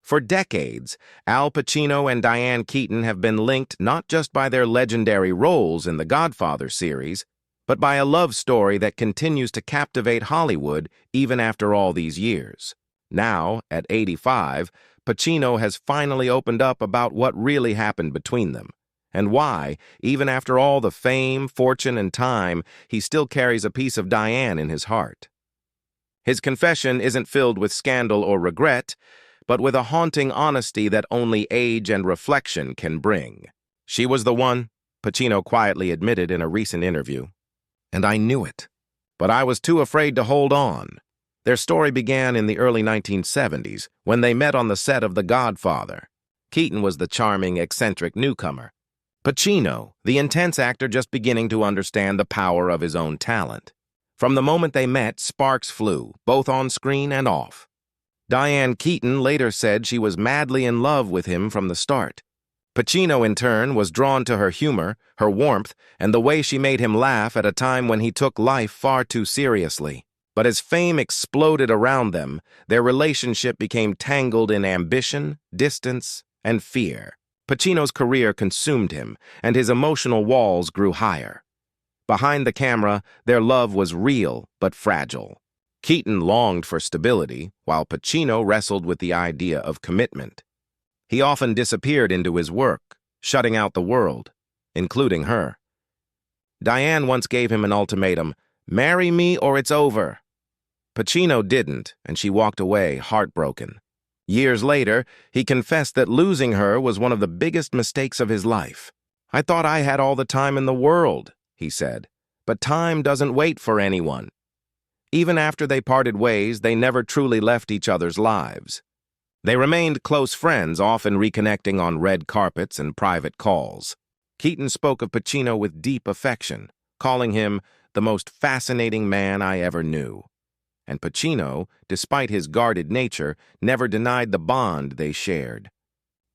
For decades, Al Pacino and Diane Keaton have been linked not just by their legendary roles in the Godfather series, but by a love story that continues to captivate Hollywood even after all these years. Now, at 85, Pacino has finally opened up about what really happened between them, and why, even after all the fame, fortune, and time, he still carries a piece of Diane in his heart. His confession isn't filled with scandal or regret, but with a haunting honesty that only age and reflection can bring. "She was the one," Pacino quietly admitted in a recent interview. "And I knew it. But I was too afraid to hold on." Their story began in the early 1970s, when they met on the set of The Godfather. Keaton was the charming, eccentric newcomer. Pacino, the intense actor just beginning to understand the power of his own talent. From the moment they met, sparks flew, both on screen and off. Diane Keaton later said she was madly in love with him from the start. Pacino, in turn, was drawn to her humor, her warmth, and the way she made him laugh at a time when he took life far too seriously. But as fame exploded around them, their relationship became tangled in ambition, distance, and fear. Pacino's career consumed him, and his emotional walls grew higher. Behind the camera, their love was real but fragile. Keaton longed for stability, while Pacino wrestled with the idea of commitment. He often disappeared into his work, shutting out the world, including her. Diane once gave him an ultimatum: "Marry me or it's over." Pacino didn't, and she walked away heartbroken. Years later, he confessed that losing her was one of the biggest mistakes of his life. "I thought I had all the time in the world," he said, "but time doesn't wait for anyone." Even after they parted ways, they never truly left each other's lives. They remained close friends, often reconnecting on red carpets and private calls. Keaton spoke of Pacino with deep affection, calling him the most fascinating man I ever knew. And Pacino, despite his guarded nature, never denied the bond they shared.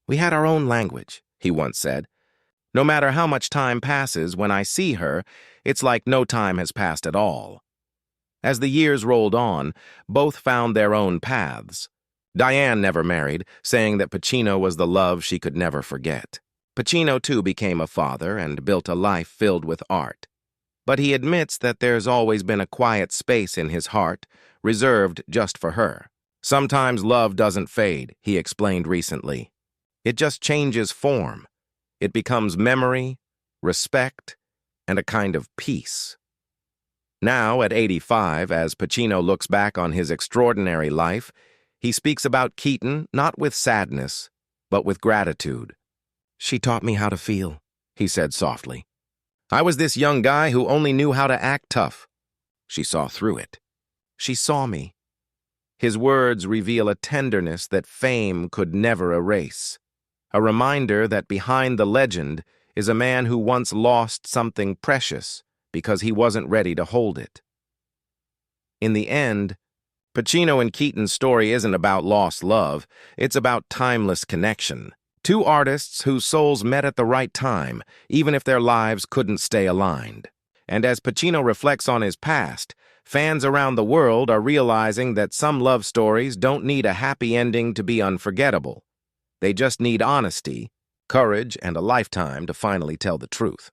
"We had our own language," he once said. "No matter how much time passes, when I see her, it's like no time has passed at all." As the years rolled on, both found their own paths. Diane never married, saying that Pacino was the love she could never forget. Pacino, too, became a father and built a life filled with art. But he admits that there's always been a quiet space in his heart, reserved just for her. "Sometimes love doesn't fade," he explained recently. "It just changes form. It becomes memory, respect, and a kind of peace." Now, at 85, as Pacino looks back on his extraordinary life, he speaks about Keaton not with sadness, but with gratitude. "She taught me how to feel," he said softly. "I was this young guy who only knew how to act tough. She saw through it. She saw me." His words reveal a tenderness that fame could never erase, a reminder that behind the legend is a man who once lost something precious because he wasn't ready to hold it. In the end, Pacino and Keaton's story isn't about lost love, it's about timeless connection. Two artists whose souls met at the right time, even if their lives couldn't stay aligned. And as Pacino reflects on his past, fans around the world are realizing that some love stories don't need a happy ending to be unforgettable. They just need honesty, courage, and a lifetime to finally tell the truth.